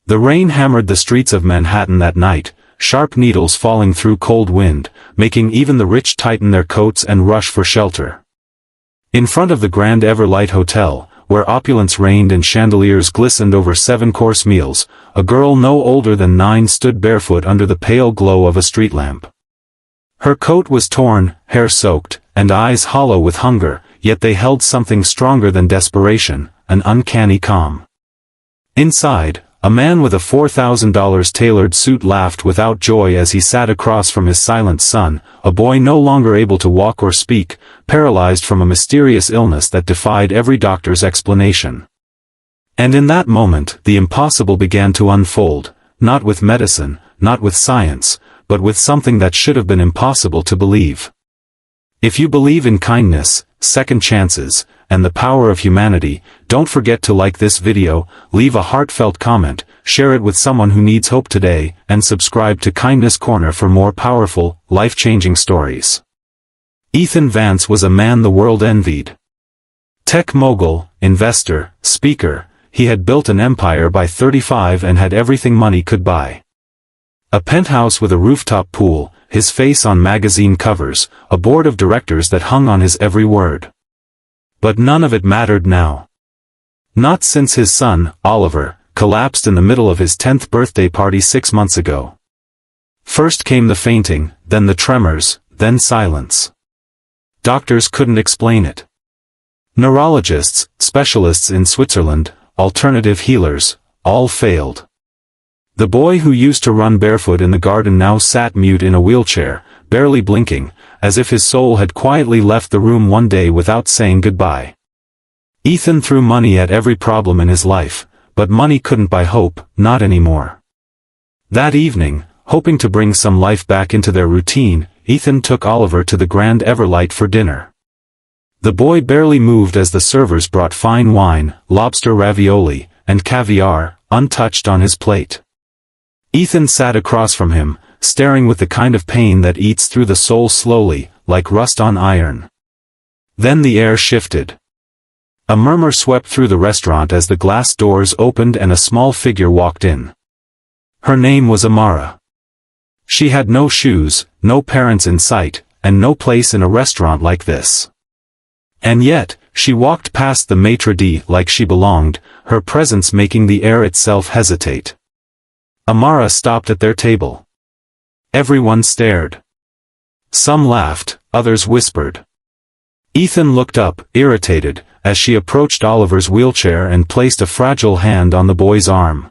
The rain hammered the streets of Manhattan that night, sharp needles falling through cold wind, making even the rich tighten their coats and rush for shelter. In front of the Grand Everlight Hotel, where opulence reigned and chandeliers glistened over 7-course meals, a girl no older than 9 stood barefoot under the pale glow of a street lamp. Her coat was torn, hair soaked, and eyes hollow with hunger, yet they held something stronger than desperation, an uncanny calm. Inside, a man with a $4,000 tailored suit laughed without joy as he sat across from his silent son, a boy no longer able to walk or speak, paralyzed from a mysterious illness that defied every doctor's explanation. And in that moment, the impossible began to unfold, not with medicine, not with science, but with something that should have been impossible to believe. If you believe in kindness, second chances, and the power of humanity, don't forget to like this video, leave a heartfelt comment, share it with someone who needs hope today, and subscribe to Kindness Corner for more powerful, life-changing stories. Ethan Vance was a man the world envied. Tech mogul, investor, speaker, he had built an empire by 35 and had everything money could buy. A penthouse with a rooftop pool, his face on magazine covers, a board of directors that hung on his every word. But none of it mattered now. Not since his son, Oliver, collapsed in the middle of his 10th birthday party 6 months ago. First came the fainting, then the tremors, then silence. Doctors couldn't explain it. Neurologists, specialists in Switzerland, alternative healers, all failed. The boy who used to run barefoot in the garden now sat mute in a wheelchair, barely blinking, as if his soul had quietly left the room one day without saying goodbye. Ethan threw money at every problem in his life, but money couldn't buy hope, not anymore. That evening, hoping to bring some life back into their routine, Ethan took Oliver to the Grand Everlight for dinner. The boy barely moved as the servers brought fine wine, lobster ravioli, and caviar, untouched on his plate. Ethan sat across from him, staring with the kind of pain that eats through the soul slowly, like rust on iron. Then the air shifted. A murmur swept through the restaurant as the glass doors opened and a small figure walked in. Her name was Amara. She had no shoes, no parents in sight, and no place in a restaurant like this. And yet, she walked past the maitre d' like she belonged, her presence making the air itself hesitate. Amara stopped at their table. Everyone stared. Some laughed, others whispered. Ethan looked up, irritated, as she approached Oliver's wheelchair and placed a fragile hand on the boy's arm.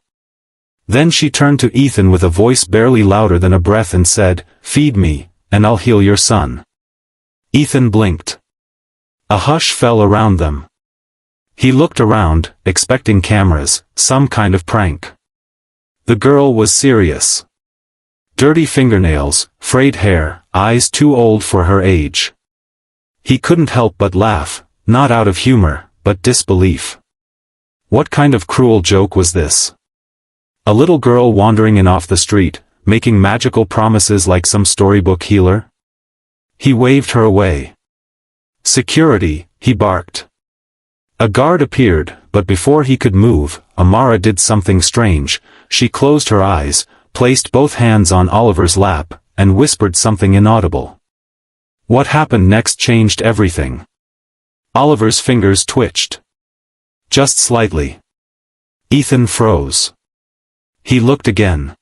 Then she turned to Ethan with a voice barely louder than a breath and said, "Feed me, and I'll heal your son." Ethan blinked. A hush fell around them. He looked around, expecting cameras, some kind of prank. The girl was serious. Dirty fingernails, frayed hair, eyes too old for her age. He couldn't help but laugh, not out of humor, but disbelief. What kind of cruel joke was this? A little girl wandering in off the street, making magical promises like some storybook healer? He waved her away. "Security," he barked. A guard appeared, but before he could move, Amara did something strange. She closed her eyes, placed both hands on Oliver's lap, and whispered something inaudible. What happened next changed everything. Oliver's fingers twitched. Just slightly. Ethan froze. He looked again.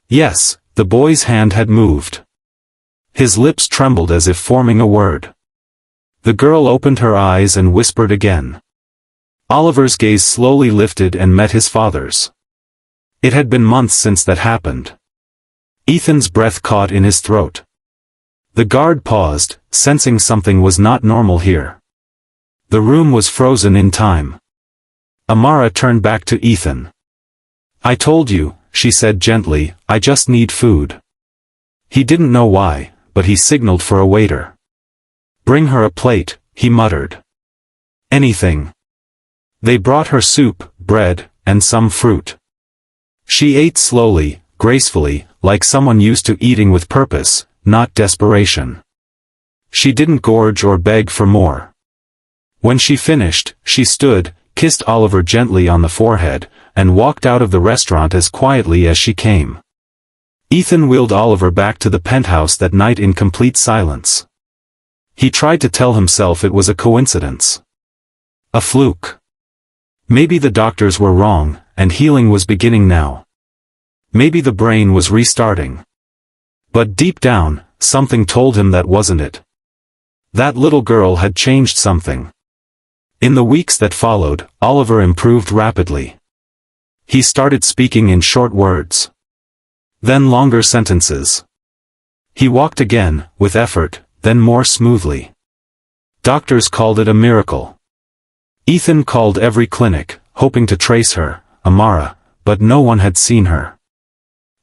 Yes, the boy's hand had moved. His lips trembled as if forming a word. The girl opened her eyes and whispered again. Oliver's gaze slowly lifted and met his father's. It had been months since that happened. Ethan's breath caught in his throat. The guard paused, sensing something was not normal here. The room was frozen in time. Amara turned back to Ethan. "I told you," she said gently, "I just need food." He didn't know why, but he signaled for a waiter. "Bring her a plate," he muttered. "Anything." They brought her soup, bread, and some fruit. She ate slowly, gracefully, like someone used to eating with purpose, not desperation. She didn't gorge or beg for more. When she finished, she stood, kissed Oliver gently on the forehead, and walked out of the restaurant as quietly as she came. Ethan wheeled Oliver back to the penthouse that night in complete silence. He tried to tell himself it was a coincidence. A fluke. Maybe the doctors were wrong, and healing was beginning now. Maybe the brain was restarting. But deep down, something told him that wasn't it. That little girl had changed something. In the weeks that followed, Oliver improved rapidly. He started speaking in short words. Then longer sentences. He walked again, with effort, then more smoothly. Doctors called it a miracle. Ethan called every clinic, hoping to trace her, Amara, but no one had seen her.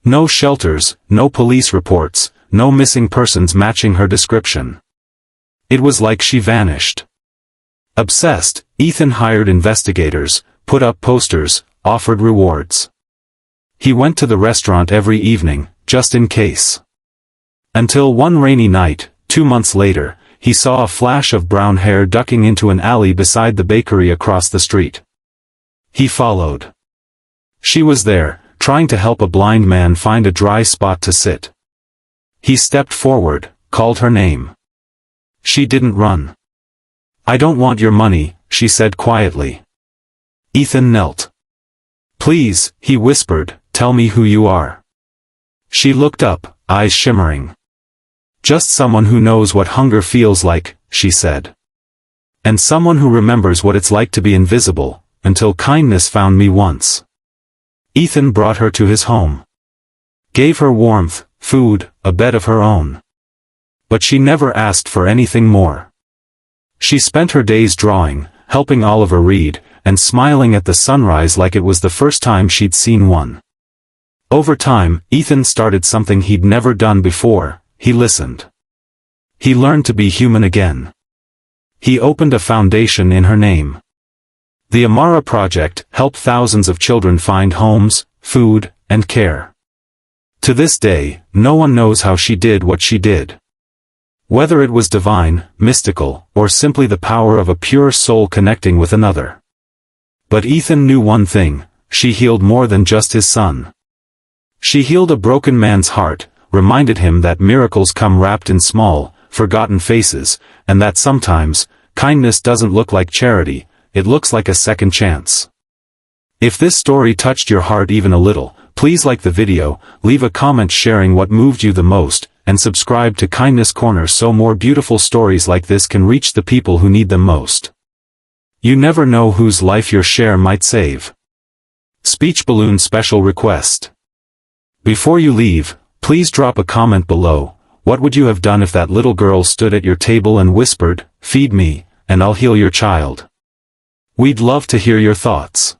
No shelters, no police reports, no missing persons matching her description. It was like she vanished. Obsessed, Ethan hired investigators, put up posters, offered rewards. He went to the restaurant every evening, just in case. Until one rainy night, 2 months later, he saw a flash of brown hair ducking into an alley beside the bakery across the street. He followed. She was there, trying to help a blind man find a dry spot to sit. He stepped forward, called her name. She didn't run. "I don't want your money," she said quietly. Ethan knelt. "Please," he whispered, "tell me who you are." She looked up, eyes shimmering. "Just someone who knows what hunger feels like," she said. "And someone who remembers what it's like to be invisible, until kindness found me once." Ethan brought her to his home. Gave her warmth, food, a bed of her own. But she never asked for anything more. She spent her days drawing, helping Oliver read, and smiling at the sunrise like it was the first time she'd seen one. Over time, Ethan started something he'd never done before. He listened. He learned to be human again. He opened a foundation in her name. The Amara Project helped thousands of children find homes, food, and care. To this day, no one knows how she did what she did. Whether it was divine, mystical, or simply the power of a pure soul connecting with another. But Ethan knew one thing: she healed more than just his son. She healed a broken man's heart, reminded him that miracles come wrapped in small, forgotten faces, and that sometimes, kindness doesn't look like charity, it looks like a second chance. If this story touched your heart even a little, please like the video, leave a comment sharing what moved you the most, and subscribe to Kindness Corner so more beautiful stories like this can reach the people who need them most. You never know whose life your share might save. Speech Balloon Special Request. Before you leave, please drop a comment below. What would you have done if that little girl stood at your table and whispered, "Feed me, and I'll heal your child"? We'd love to hear your thoughts.